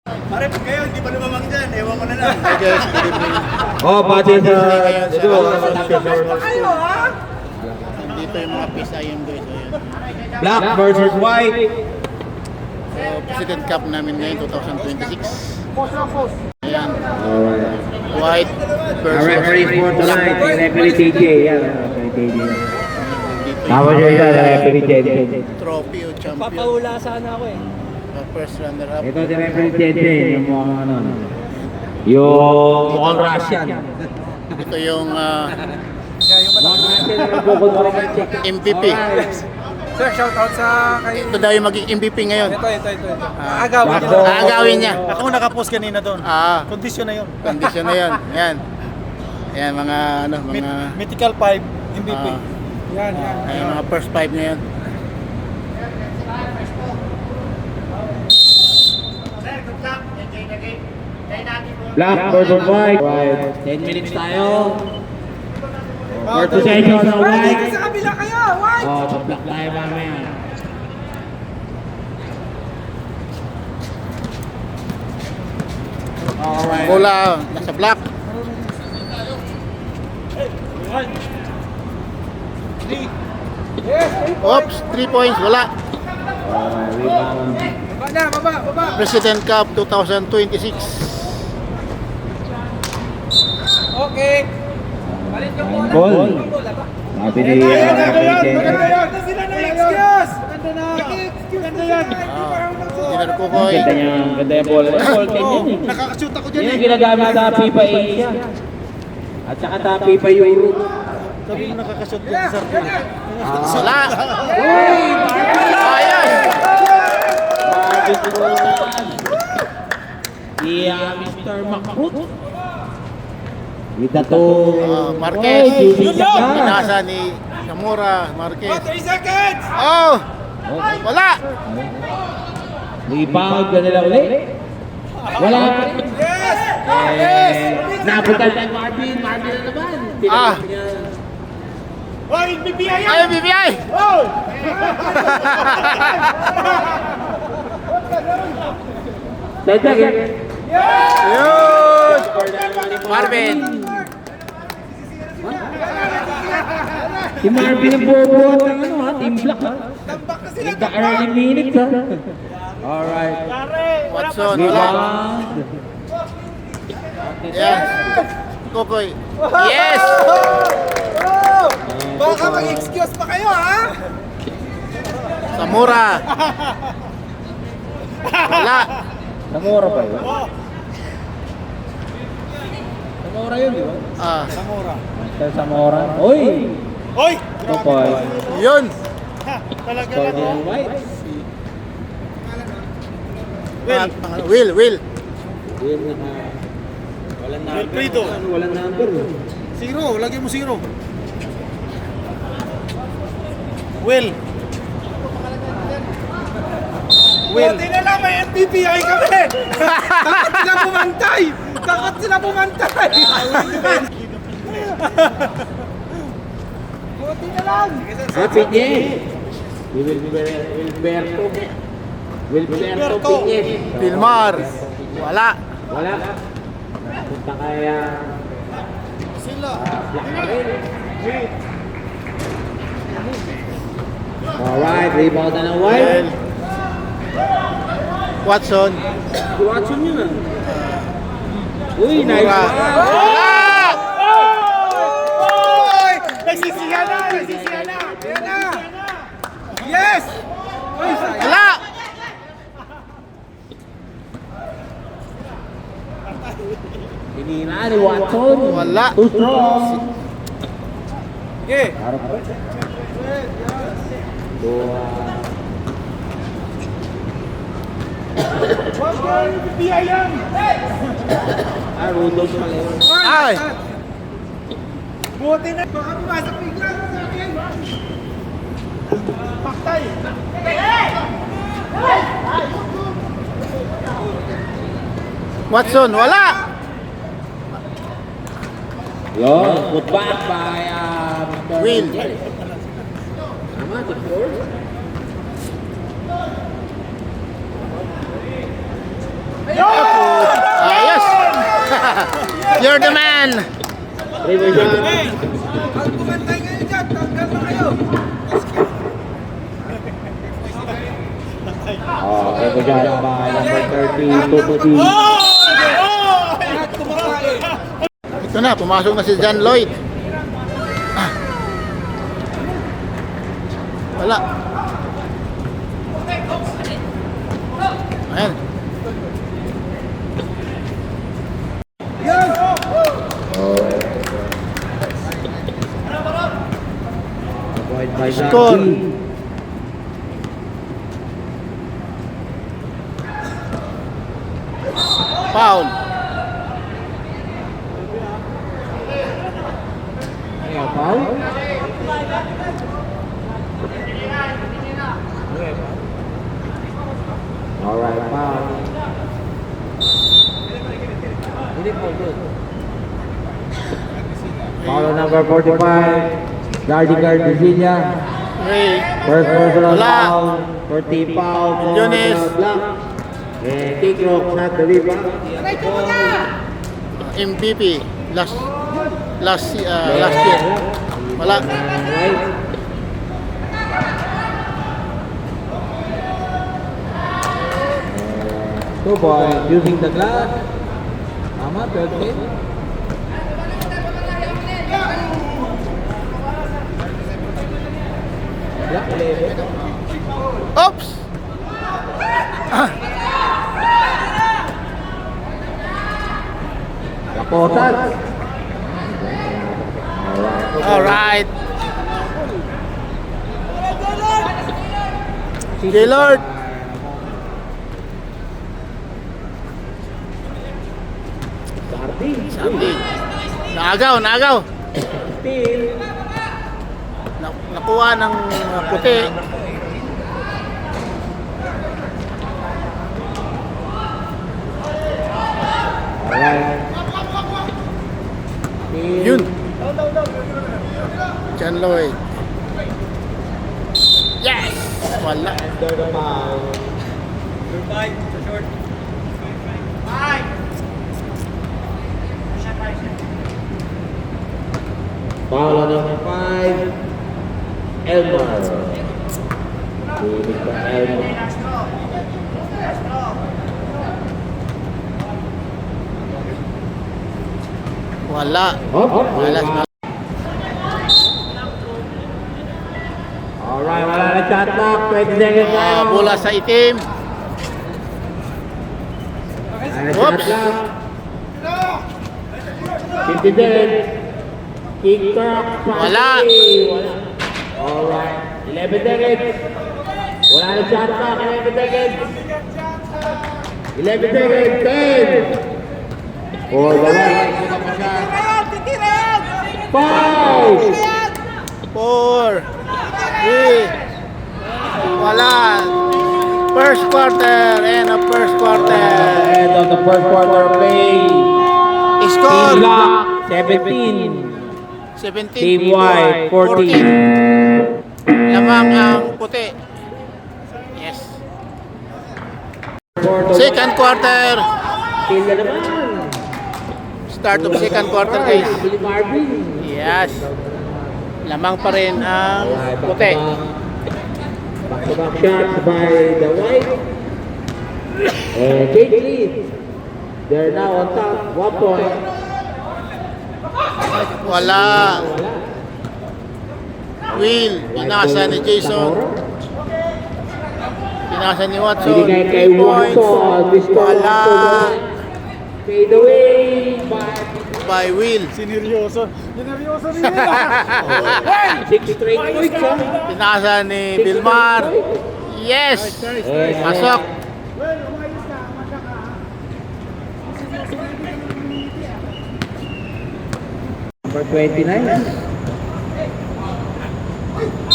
Pare, pag kayo, hindi pa lumamang dyan. Ewan ko na lang. Hey guys, good evening. Oh, pati sa... Ito, Kayo, ha? Dito yung mga peace IM guys. Ayan. black versus white. So, President Cup namin ngayon, 2026. Ayan. Alright. White Our versus referee for tonight, black. referee TJ. Yan, referee TJ. Dito Tama yung siya isa, referee TJ. trophy o champion. Papahula sana ako eh. First runner-up. Ito si referee TJ, yung mukhang ano. Yung mukhang Russian. Ito yung Mukhang Russian na bukod mo rin check. MVP. Sir, shout out sa kay... Ito daw yung maging MVP ngayon. Ito. Aagawin Wako. Aagawin niya. Ako nakapost kanina doon. Ah, Kondisyon na yun. condition na yun. Ayan. Ayan, mga ano, mga Mythical 5, MVP. Ah. Yan. ayan, mga first five ngayon. Black versus white. Right. 10 minutes tayo. Fourth possession sa white. Sa kabila kayo, white! Oh, sa black tayo mamaya. Alright. Bola nasa black. Oops, 3 points, wala. Rebound. Baba. President Cup 2026. Okay. Palit yung bola. Ball. Sabi ni Sila na excuse! Ganda na! Ganda yan! Engineer Kukoy. Ganda yung ball. Ball din yan eh. Nakakashoot ako dyan Yan eh. ang ginagamit sa FIFA Asia. At saka sa FIFA Euro. Sabi mo nakakashoot dyan sa sarili. Wala. Uy! Ayan. Mr. Makrut. Kita to. Marquez. Yun lang. Pinasa ni Zamora Marquez. 3 seconds! Oh! Wala. Rebound ka nila ulit. Wala pa rin. Yes! Napunta lang Marvin. Marvin na naman. Ah. Hoy, BBI yan! Ay, BBI! Oh! Dagdag eh. Yun! Marvin. Si Marvin ang bubuhat ng ano ha. Team Black ha. Nagka early minutes ha. Alright. Watson, wala. Rebound. Yes. Kukoy. Yes! Baka mag-excuse pa kayo, ha? Zamora. Wala. Namora pa yun? Namora yun, di ba? Ah, Zamora. Master Zamora. Oy! Hoy! Ito po. yun. Talaga Score lang, din oh. ng white. Will. Yun naka... Walang number. Wilfredo. Walang number. Zero, lagyan mo zero. Will. Buti na lang, may MPPI kami! Takot sila bumantay! Buti na lang! Happy day! Wilberto. Wilberto Piñez. Pilmar. Wala. Wala. Punta kaya... Sila. Black pa rin. Alright, rebound na ng white. Watson. Watson yun ah. Uy, nice Wala. one. Wala. Oy! Nagsisihan na! Ayan na! Yes! Wala. Hinina ni Watson. Wala. Too strong. Okay. Harap pa. Wag mo yung MPPI yan! Rudolph pala yun. Ay. Buti na! Baka pumasok bigla sa akin! Paktay! Watson, wala. Yun, put back by Mr. Will. Tama, the fourth. Yo! You're the man. River shot. Ang kumantay kayo dyan, tanggal na kayo. River shot by number 30, Tututi. Lahat kumakain. Ito na, pumasok na si John Lloyd. Wala. Ayan. Avoid by Score. Zaki. Foul. Ayan, foul. Alright, foul. Foul on number 45, Dardy Garcia. Ray. First personal Wala. foul, 40 foul for Yunis. the block. And kick rock, not the rebound. MVP. Last year. Wala. Right. 2 points using the glass. Tama, 12 hit. Black 11. Oops. Kaposan. All right. Gaylord. Sabi. Naagaw. Steal. Nakuha ng puti. Alright. Steal. Yun. John Lloyd. Yes! Wala. Under the foul. Foul on number 5, Elmar. Pilit pa Elmar. Wala. Hop. Wala. Alright, wala na shot clock. 20 seconds now. Bola sa itim. Wala na shot Oops. clock. 50 seconds. Kick clock. Wala. Wala. Alright, 11 seconds. Wala na shot clock. 11 seconds. 11 seconds. 10. For the right. Titira yan! 5. 4. 3. Wala. First quarter. End of first quarter. End of the first quarter play. Score. Team Black 17. 17. Team White 14. Lamang ang puti. Yes. Second quarter. Kill na naman. Start of second quarter, guys. Billy Marvin. Yes. Lamang pa rin ang puti. Back-to-back shots by the White. And Kate lead. They're now on top. 1 point. Wala. Will. Pinasa ni Jason. Pinasa ni Watson. Binigay kay 3 points. Watson. Wala. Fade away By by Will. Sineryoso rin nila. 6 straight points. Pinasa ni Vilmar. Yes. Pasok. Number 29.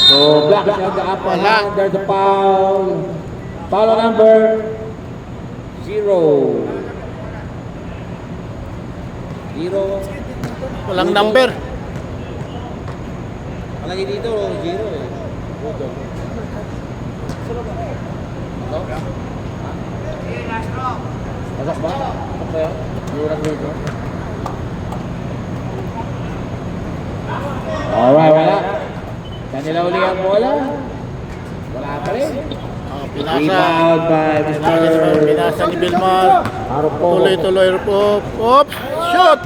So, Black shot the upper Wala. hand. There's a foul. Foul number 0. 0. Walang number. Malagi dito, 0 eh. Pasok ba? Pasok ba yun? Yung dito. Alright, wala. Kanila uli ang bola. Wala pa rin. Oh, pinasa. Rebound by Pinasa ni Bilmar. Arupo. Tuloy-tuloy po. Oops! Shoot!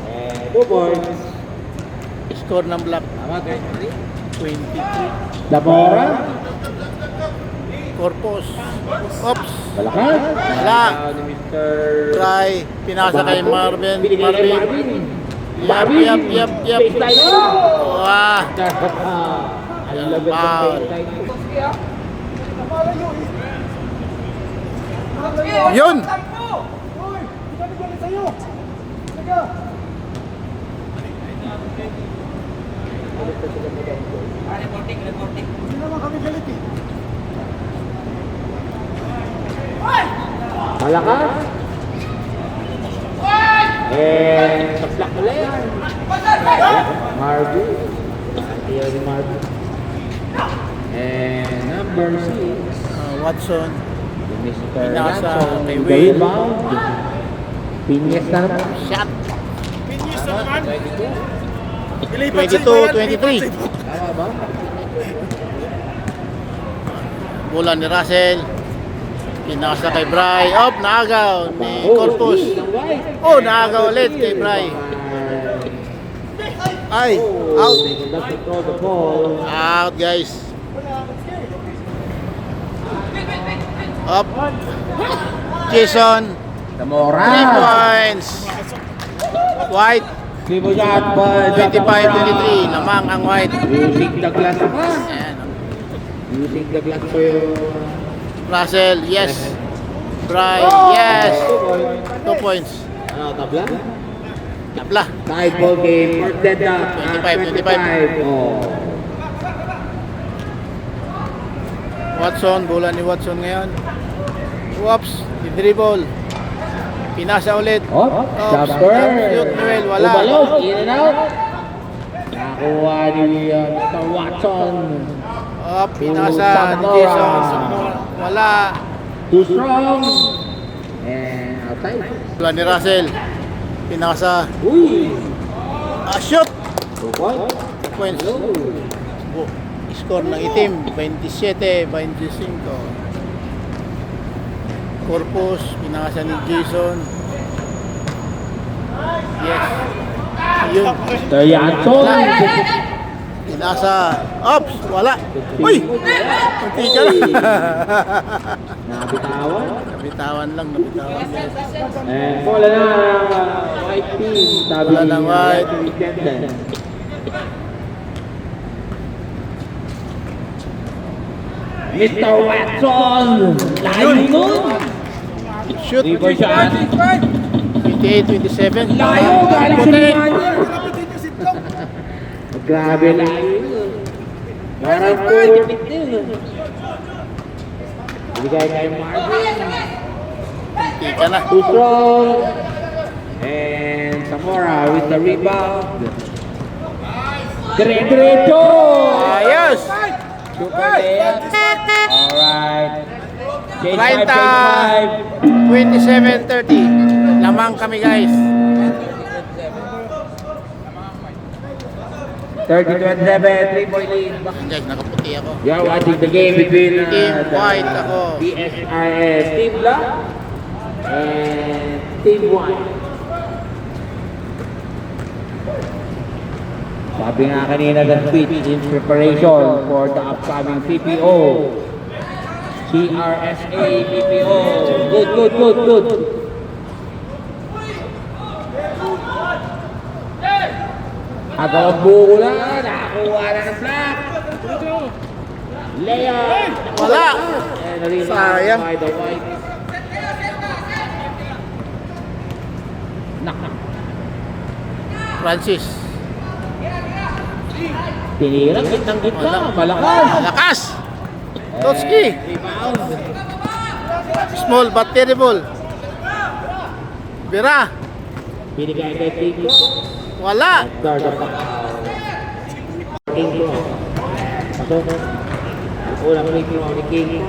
And 2 points. Score ng Black. Tama, 23. 23. Damora. Corpus. Oops! Malakas. Wala. Ni Mr. Try. Pinasa kay Marvin. Binigay kay Marvin. Marvin. Yap. Baseline. Wah! Ang lagot ng Foul. baseline. Yun! Uy! Hindi kami galit sa'yo! Sige! Hindi naman kami galit eh. Malakas. And sa block ulit. Marvin. Here ni Marvin. And number 6. Watson. Mr. Pinasa Watson. kay The Will. rebound. Pinyes na naman. Shot. Pinyis na naman! 22-23. Tama ba? Bola ni Russell. Pinasa kay Bry. Op, naagaw ni Corpus. Oh, naagaw ulit kay Bry. Ay, out. They did not control the ball. Out, guys. Up. Jason. Damora. 3 points. White. Triple shot by 25-23. Lamang ang White. Using the glass pa. Ayan. Using the glass pa yung... Russell, yes. Bry, yes. 2 points. Ano, tabla? Tabla. Tied ball game. First dead na. 25. Oh. Watson, bola ni Watson ngayon. Whoops, dribble. Pinasa ulit. Oh, Oops, jumper. shoot, Noel, wala. Ubalog, in and out. Nakuha ni Mr. Watson. Up, pinasa ni Jason. Wala. Too strong. And outside. Bola ni Russell. Pinasa. Uy! Shoot! 2 points. Points. Score ng itim, 27-25. Corpus, pinasa ni Jason. Yes. Ayun. Mr. Yanson. Pinasa. Ops, wala. Uy! Kunti ka lang. Nabitawan. Nabitawan lang. And wala na white team. Sabi Wala ng white. Kenton. Mr. Watson! Layo nun! Shoot. River shot. 28-27. Layo! Galing sa Puti. Limanya! Kapitin yung sitlong! Grabe layo yun. Parang po tipid din. Bigay kay Marvin. Kunti ka na. Too strong. And Zamora with the rebound. Dire-diretso! Ayos! Super layup. Alright. Change 30. 27-30. Lamang kami, guys. 30-27, 3-point lead. Guys, nakaputi ako. You are watching the game between Team White ako. BSRS Team Black and Team White. Sabi nga kanina the speech in preparation for the upcoming PPO. CRSA PPO. Good. Agaw ang buko lang, nakakuha na ng black. Layup. Wala. And a rebound Sayang. by the white. Nak. Francis. Tinira, kitang kita, Wala. malakas. Lakas! Totski! Rebound. Small but terrible. Bira! Binigay kay Tito. Wala! Guard of the King Pro. Pasok. Ang unang free throw ni King.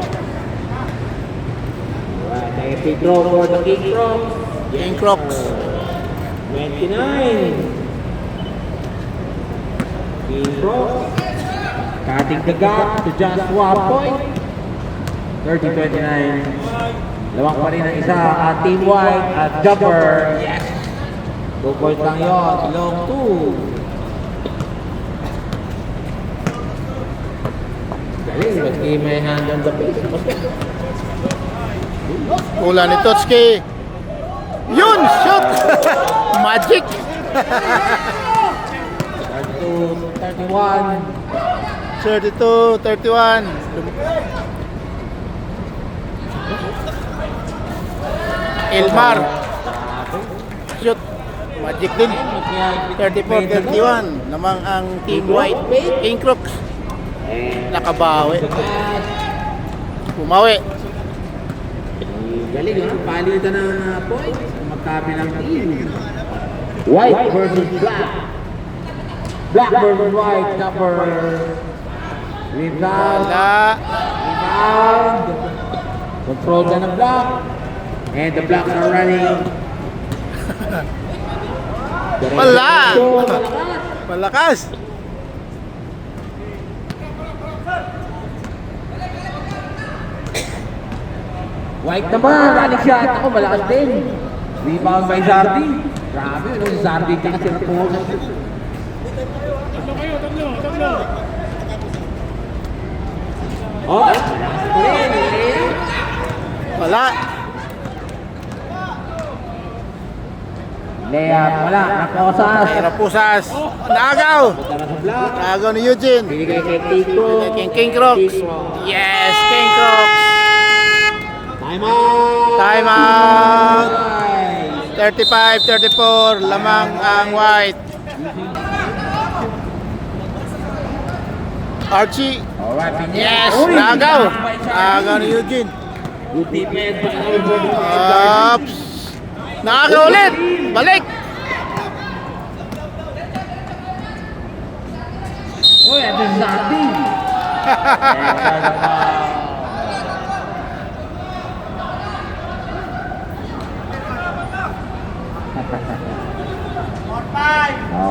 Alright, kay free throw for the King Pro. King Crocs. 29. Team Pro. Cutting the gap to just 1 point. 30-29. Lawak pa rin ang isa at Team White at Jumper. Yes! 2 points lang yun. Long 2. Galing, maski may hand on the face. Bola ni Totski. Yun! Shoot! Magic! 32-31. 32-31. Elmar. Shoot. Magic din. 34-31. Namang ang Team White. King Crooks. Nakabawi. Pumawi. Galing ha, palitan ng point. Magkabilang team. White versus black. Black versus white. Number. Rebound. Wala. Rebound. Control na ng black. And the blacks are running. Wala. Malakas. White naman, running shot. Ako, malakas din. Rebound by Zardi. Grabe, no? Si Zardi ka kasi napuhol. Tatlo. Oh, malakas pa rin. Wala. Layup, wala. Nakosas. Rapusas. Naagaw. Tara sa block. Naagaw ni Eugene. Binigay kay Tito. King Crooks. Yes, King Crooks. Time out. Time out. 35-34. Lamang ang White. Archie. Alright, Yes, naagaw. Naagaw ni Eugene. Good defense. Oops. Naagaw ulit. Balik. Uy, ito si Zardi.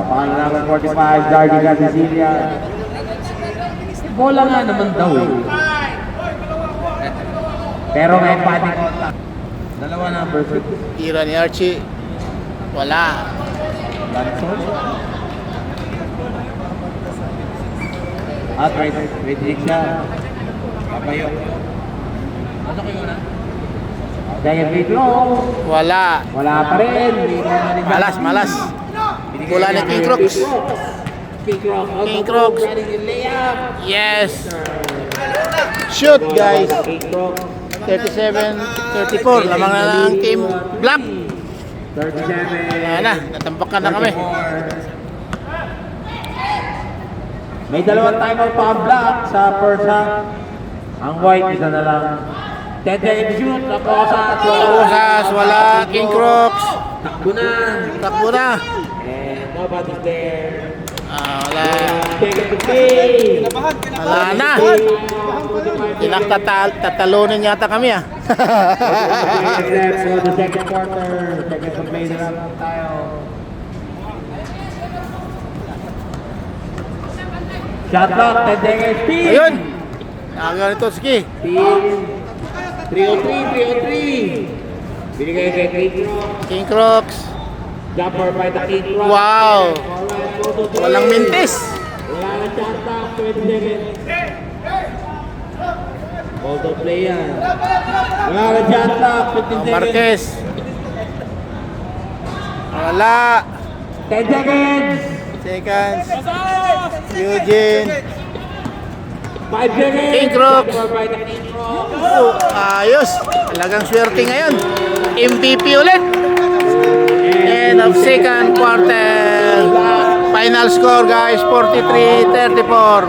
Pang number 45, Dardy Garcia. Bola nga naman daw eh. Pero may padding contact. Dalawa number 6. Tira ni Archie. Wala. Lanson. At right siya. Papayo. Ano kayo na? Dahil video. Wala. Wala pa rin. Malas. Bola ni King Crooks. King Crooks. Yes. Shoot, guys. 37-34. Lamang na ng Team Black. 37. Ayan na. Natambakan na kami. May dalawang timeout pa ang black sa first half. Ang white, isa na lang. 10 seconds shoot. Usas. Wala. King Crooks. Takbo na. Takbo na. And nobody's there. Wala. Take it to play. Wala na. Tatalunin yata kami ah. Left for the second quarter. Second play na lang tayo. Shot clock, 10 seconds. Team. Ayun. Naagaw ni Totski. Team. 303. Binigay kay King Crooks. Jumper by the King Crooks. Wow. Walang mintis. Wala na shot clock, 20 seconds. Hold the play yan. Wala na shot clock, 15 seconds. Marquez. Wala. 10 seconds. Seconds. Eugene. 5 seconds. King Crooks. Jumper by the King Crooks. Ayos. Talagang swerte ngayon. MVP ulit. End of second quarter. Final score guys, 43-34.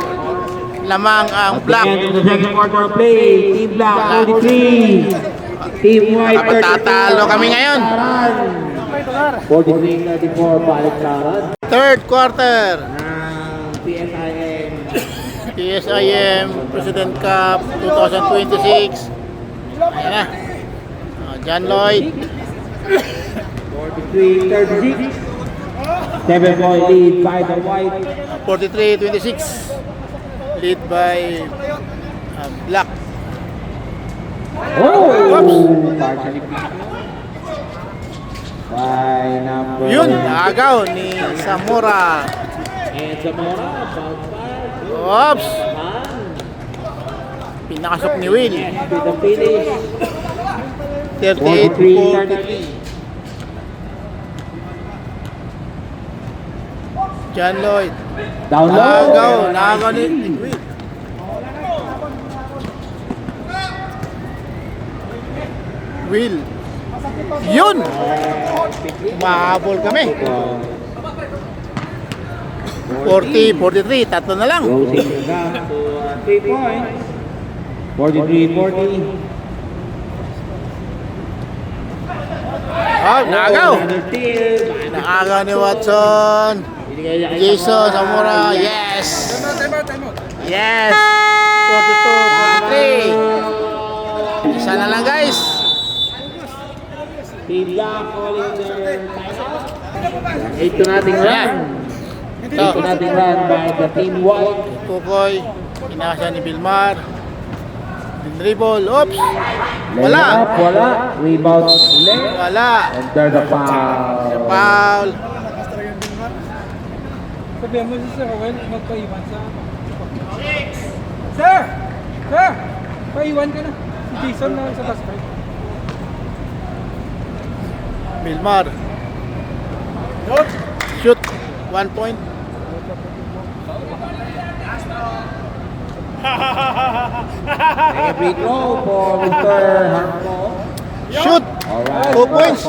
Lamang ang Black. End of the second quarter play. Team Black 43. Team White 34. Tatalo kami ngayon. 43-34 balik saran. Third quarter. Ng PSIM. PSIM President Cup 2026. Ayan na. John Lloyd. 43-36. 7-point lead by the white. 43-26. Lead by Black. Oh! Partially beat by number... Yun, naagaw ni Zamora. And Zamora, bounce back. Oops! Pinakasok ni Will. To the finish. 38-43. John Lloyd. Down low. Naagaw ni Will. Will. Yun! Mahabol kami. 40-43. Tatlo na lang. Closing the gap to 3 points. 43-40. Oh, naagaw. Another steal. Naagaw ni Watson. Jason Zamora. Yes! Yes! 42-43. Isa na lang guys. Team Black calling their timeout. 8 to nothing run. 8 to nothing run by the team white. Kukoy. Inakasya ni Bilmar. Dribble. Oops! Wala! Layup, wala. Rebound ulit. Wala! And there's a foul. Foul. Sabihan mo si Sir Owen, magpaiwan sa... Sir! Sir! Paiwan ka na. Si Jason na sa basket. Bilmar. Shoot. 1 point. Take a free throw for Mr. Harpo. Shoot. Alright. 2 points.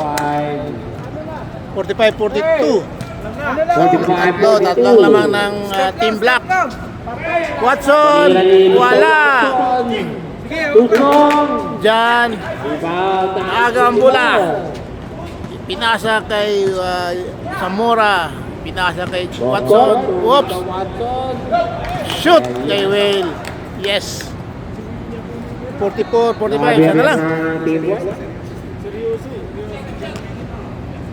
45-42. 45. 45. Tatlong lamang ng Team Black. Watson. Wala. Tusong. Jan. Rebound. Aga ang bola. Pinasa kay Zamora. Pinasa kay Watson. Whoops. Watson. Shoot kay Will. Yes. 44-45. Sana lang.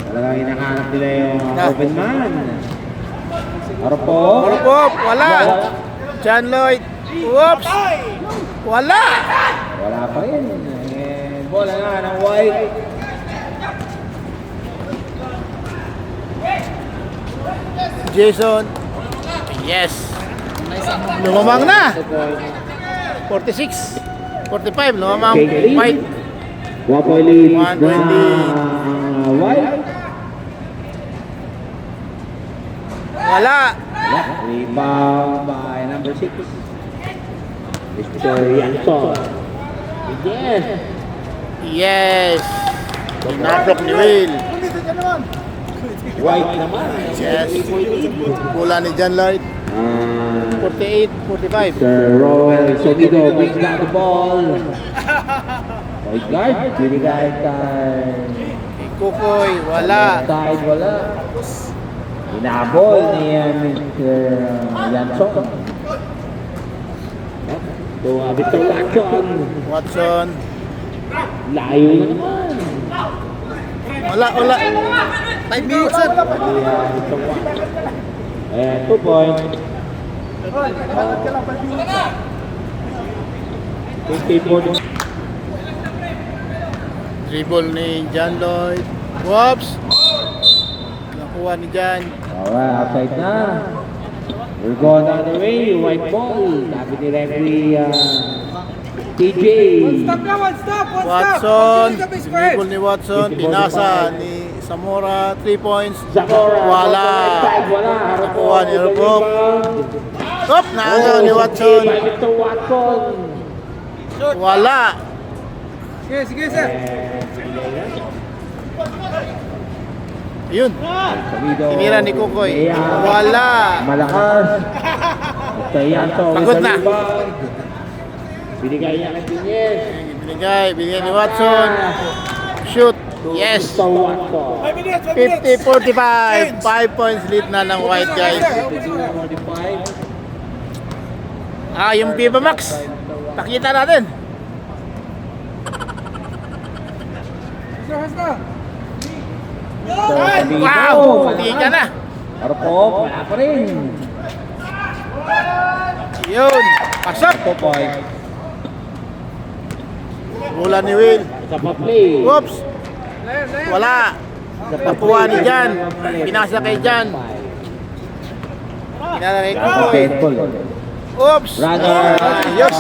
Talagang hinahanap nila yung open man. Harpo. Orpop. Wala. John Lloyd. Whoops. Wala. Wala pa rin. And bola nga ng white. Jason. Yes. Lumamang na. 46. 45. Lumamang white. 1 point lead. 1 point lead. White. Wala. Rebound by number 6. Mr. Yanson. Yes. Yes. Inablok ni Will. White naman. Yes. Bola ni John Lloyd. 48-45. Sir Roel Sogido brings down the ball. Point guard. Binigay kay Kukoy. Wala. side. Wala. Inabol ni Mr. Yanson. Mr. Watson. Watson. Layo na naman. Wala. 5 minutes. And 2 points. 50-40. Dribble ni John Lloyd. Whoops. Nakuha ni John. Alright, outside na. We're going the other way. White ball. Sabi ni referee TJ. Stop na, one stop! Watson. Dribble ni Watson. Pinasa ni Zamora. 3 points. Zamora. Wala. Wala. Nakuha ni Harpo. Op! Naagaw ni Watson. By Mr. Watson. Wala. Sige, sir. Yun. Tinira ni Kukoy. Wala. Malakas. Mr. Yanson. Pagod na. Binigay niya kay Pinyes. Binigay ni Watson. Shoot. Yes. Mr. Watson. 50-45. 5 points lead na ng White guys. 52-45. Yung Viva Max. Pakita natin. Sir, has na. Wow! Hindi ka na. Karpov, wala pa rin. Yun. Pasok. 2 points. Bola ni Will. Sa pa-play. Oops. Wala. Napuha ni Jan. Pinasa kay Jan. Pinasa kay Kukoy. Baseball. Oops. Runner. Ayos.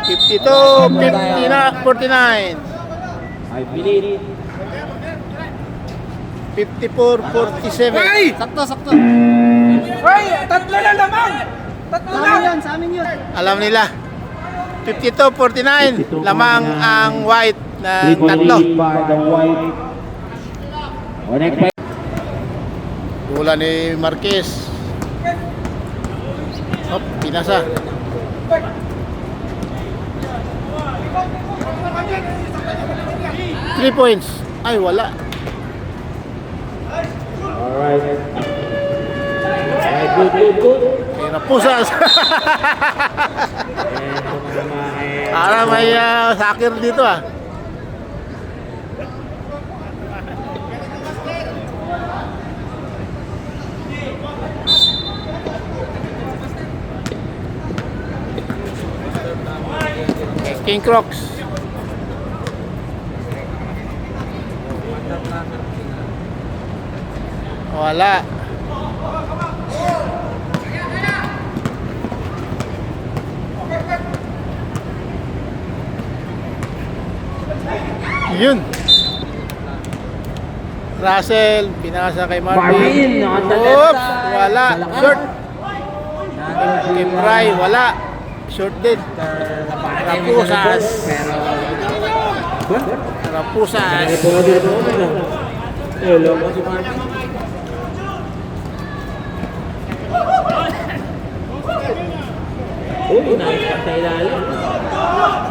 52, 49. I believe. 54-47. Sakto. Hoy, tatlo na lamang. Tatlo na. Sa amin yun. Alam nila. 52-49. Lamang ang white na 3 point tatlo. lead by the white. O next play. Bola ni Marquez. Hop, pinasa. Three points. Ay, wala. Alright. Alright, good. Ay, napusas. Para may soccer dito ah. King Crocs. Wala. Yun. Russell, pinasa kay Marvin. Marvin, on the left Oops, side. wala. Short. Kay Bry, wala. Short din. Rapusas. Rapusas.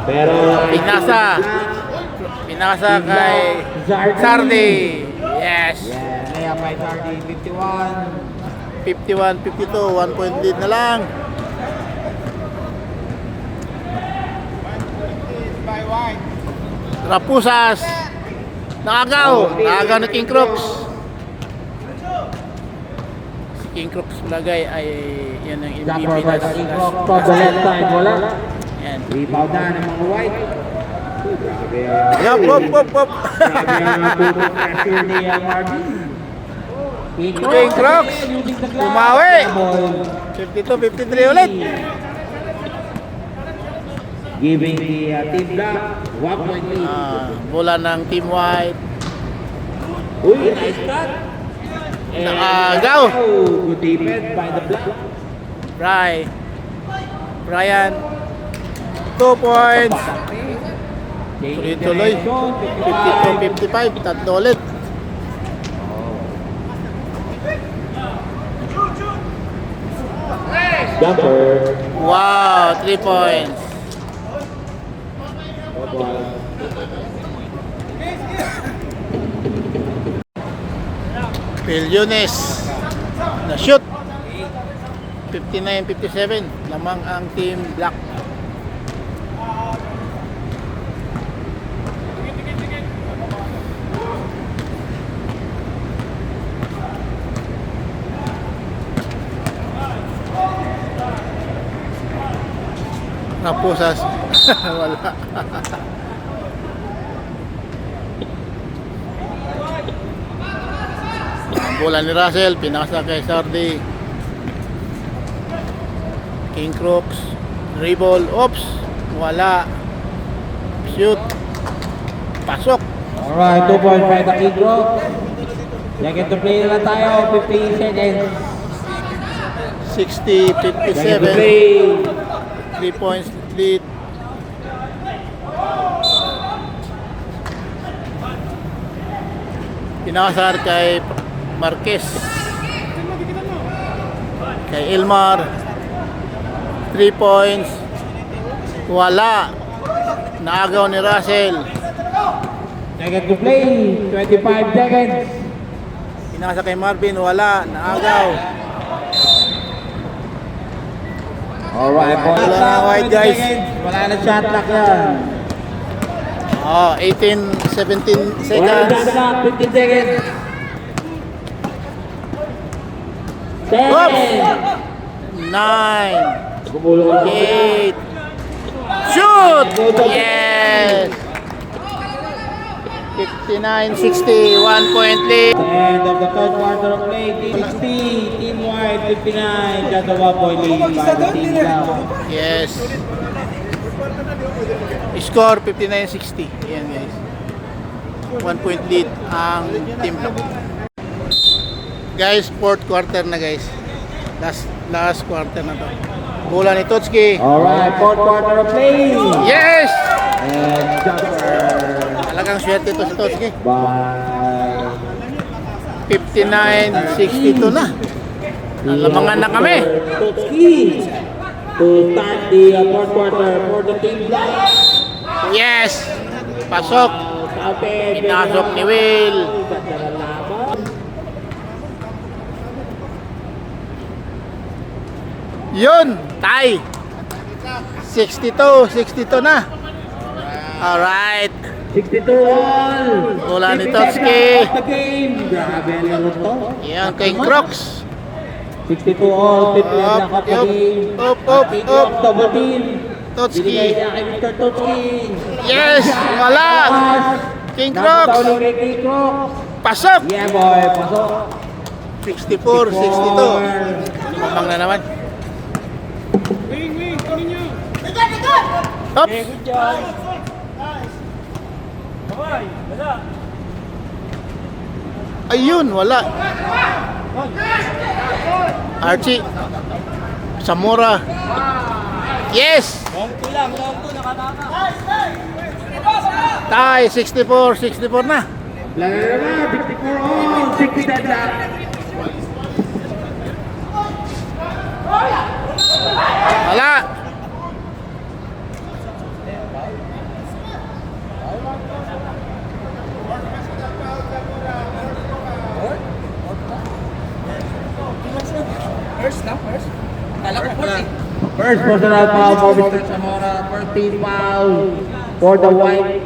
Pero Pinasa kay Sardi. Yes. Kaya by Sardi, 51. 51-52, 1 point lead na lang. Rapusas. Nakagaw. Nakagaw na King Crocs. Si King Crocs lagay ay yan ang MVP Jumper by the King Crocs na. from the left side, wala. Yan. Rebound na ng mga white. Yup, hop. Grabe ang putong pressure ni Marvin. King Crocs. Tumawi. 52-53 ulit. Giving the team black 1 point lead. Bola ng Team White. Uy, nice cut. Nakagaw. Good defense by the black. Brian. 2 points. Tuloy-tuloy. 52-55. Tatlo ulit. Jumper. Wow, 3 points. Pilyones na shoot. 59-57. Lamang ang Team Black. Napusas. Wala. Ang bola ni Russell, pinasa kay Sardi. King Crocs, dribble, oops, wala. Shoot. Pasok. Alright, 2 points by the King Crocs. Second to play na lang tayo, 15 seconds. 60-57. Second to play. 3 points lead. Pinasar kay Marquez. Kay Ilmar. 3 points. Wala. Naagaw ni Russell. Second to play, 25 seconds. Pinasa kay Marvin. Wala. Naagaw. Alright, Wala na white, guys. Wala na shot clock yan. Oh, 18, 17 Well, seconds. shot clock, 15 seconds. Oops. 10. 9, Gumulo ka na. 8. Shoot! Yes! 59-60, 1 point lead. End of the third quarter of play. Team 60, team white 59. Just a 1 point lead by the team down. Yes. Score 59-60. Yan guys. 1 point lead ang team Blue. Guys, fourth quarter na guys. Last quarter na to. Bola ni Totski. Alright, fourth quarter of play. Yes! And jumper Talagang swerte to si Totski. by 59-62 na. Nalamangan na kami. Totski to start the fourth quarter for the team black. Yes! Pasok. Pinasok ni Will. Yun! Tie! 62 na. Alright. 62 all. Bola ni 50 Totski. seconds of the game. Grabe ang laro to. Yan kay Crocs. 62 all. 50 seconds of the game. Up. King Crocs, double team. Totski. Binigay niya kay Mr. Totski. Yes! Wala! King Crocs. Nakataw kay King Crocs. Pasok! Yeah boy, pasok. 64, 62. Mamang na naman. Oops! Ayun, wala. Archie. Samora. Yes! Tie, 64 na. Lalo na, 64 all. 60 deadlock. Wala. First personal foul for Mr. Zamora. First team foul for the white.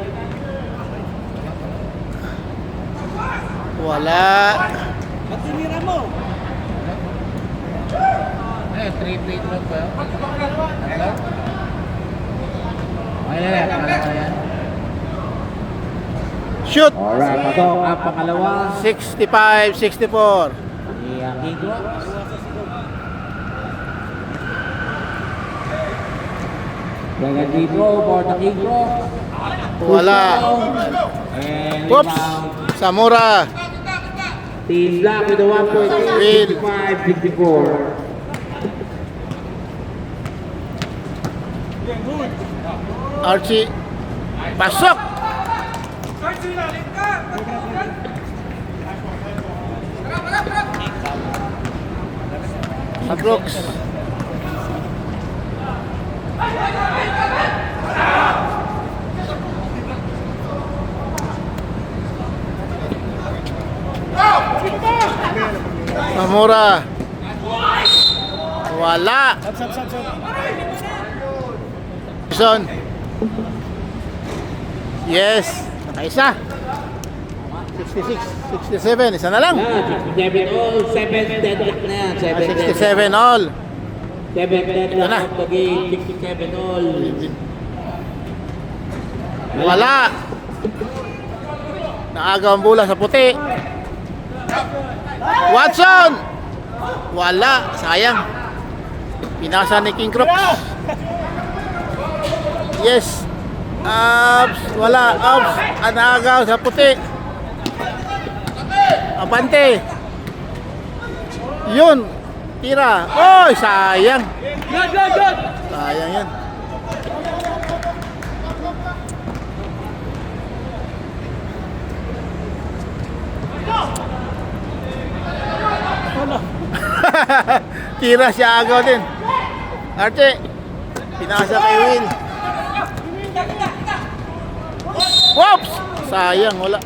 Wala. Eh, 3-plate lang ba? Hello? Ayan, pangalawa yan. Shoot. Alright, pasok ang pangalawa. 65-64. Ni King Crocs. Second free throw for the King Crocs. Wala. And Whoops. rebound. Samora. Team Black with a 1 point lead, 65-64. Archie. Pasok. Brooks. Samora. Wala. Son. Yes. Nakaisa. 66, 67. Isa na lang. 67 all, 7 deadlock na yan. 67 all. 7 deadlock Ito na. of the game, 67 all. Wala. Naagaw ang bola sa puti. Watson. Wala. Sayang. Pinasa ni King Crocs. Yes. Ups. Wala. Ups. Naagaw sa puti. Abante. Yun. Tira. Oy, sayang. Sayang yan. Tira siya agaw din. Arte. Pinasa kay Will. Whoops! Sayang, wala.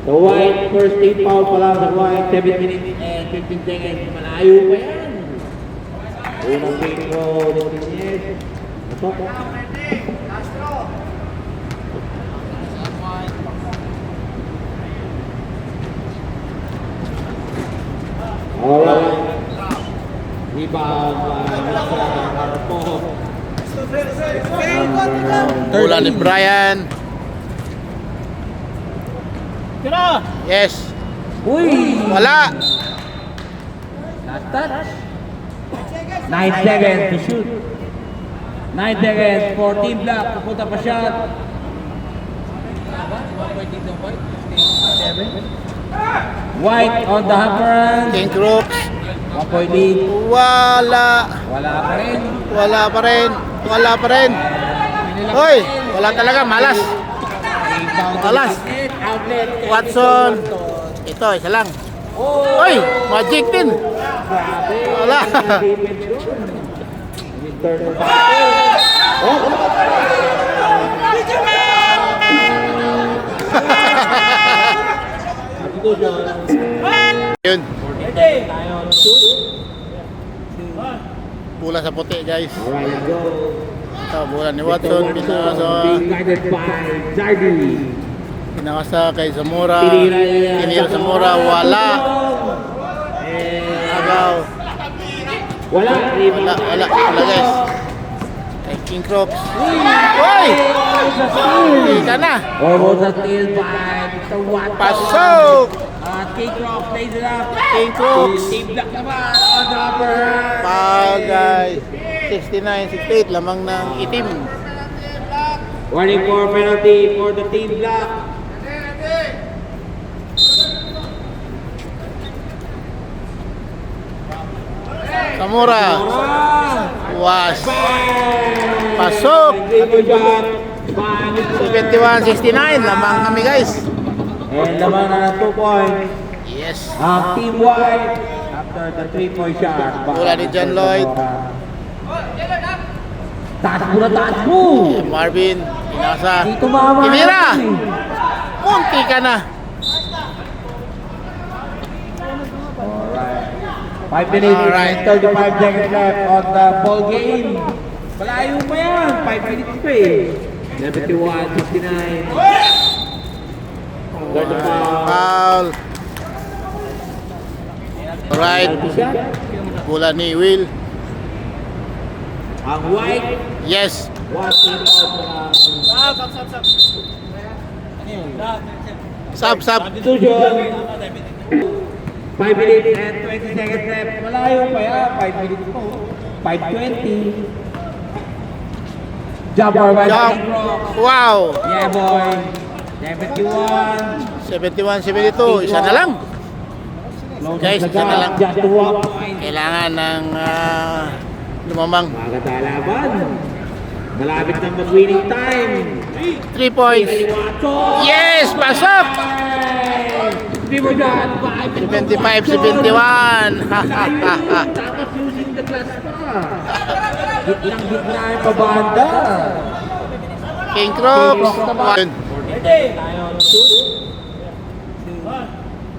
The white, first team foul pa lang sa white, 7 minutes and 15 seconds. Malayo pa yan. Unang free throw, Martinez. Pasok. Rebound by Mr. Harpo. Bola ni Brian. Yes. Uy! Wala. Last touch. 9 seconds to shoot. 9 seconds for team black. Pupunta pa shot. White on the hammer. King Crooks. 1 point lead. Wala. Wala pa rin. Wala pa rin. Wala pa rin. Hoy, wala talaga. Malas. Malas. Outlet. Watson. Ito, isa lang. Hoy, magic din. Wala. Yun. Bola sa puti, guys. Ito, bola ni Watson. Pinakasa kay Zamora. Tinira Zamora. Wala. Agaw. Wala. Wala, guys. Kay King Crooks. Hoy! Hindi ka na. Almost a steal by Mr. Watson. Pasok! King Crooks plays it up. King Crooks. Team black naman on the upper hand. Pagay. 69-68. Lamang ng itim. Warning for penalty for the team black. Zamora. Was. Pasok. 71-69. Lamang kami, guys. And naman na 2 points. Yes. Team white after the 3-point shot. Bola ni John Lloyd. Taas mo na, taas mo! Marvin. Pinasa. Di tumama. Tinira. Munti ka na. Alright. 5 minutes Alright. and 35 seconds left on the ball game. Malayo pa yan. 5 minutes pa eh. 71-69. Foul. Alright. Bola ni Will. Ang white. Yes. One team out. Sub. Substitution. 5 minutes and 20 seconds left. Malayo pa yan. 5 minutes po. 5:20. Jumper by Jump. King Crooks. Wow. Yeah boy. 71. 71-72. Isa na lang. Guys, isa na lang. Just 1 point. Kailangan ng lumamang. Magkatalaban. Malapit na mag-winning time. 3 points. Yes! Pasok! 75-71. Tapos using the glass pa. Gitlang gitna yung pabanda. King Crooks.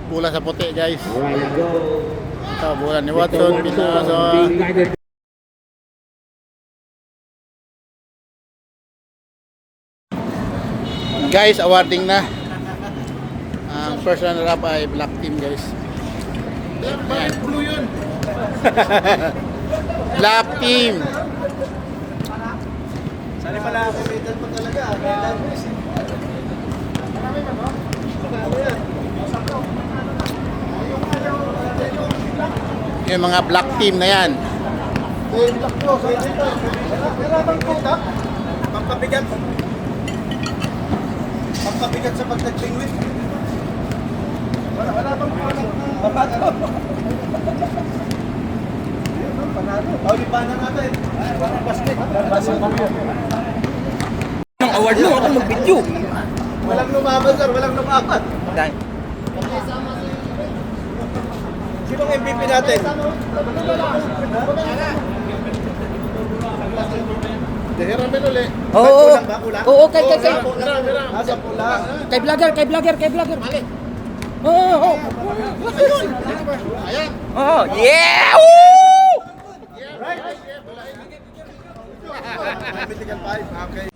Bola sa puti, guys. Alright, go. Ito, bola ni Watson. Pinasa. Being guided. Guys, awarding na. Ang first runner-up ay black team, guys. Ayan. Black team. Sali pala ako medal mo talaga. Medal mo is. Yung mga black team na yan. Pampabigat. Pampabigat sa pagtagpingwit. Wala bang papato. Panalo. Lipanan natin. Basket. Ang award mo, ako mag-video. Walang lumaban, sir. Walang lumaban. Dahil. Sinong MVP natin? Dehiramin ulit. Oo. Kulang. Oo, kay. Nasa pula. Kay vlogger. Oo. Oh, yeah! Woo! Right? Political 5. Okay.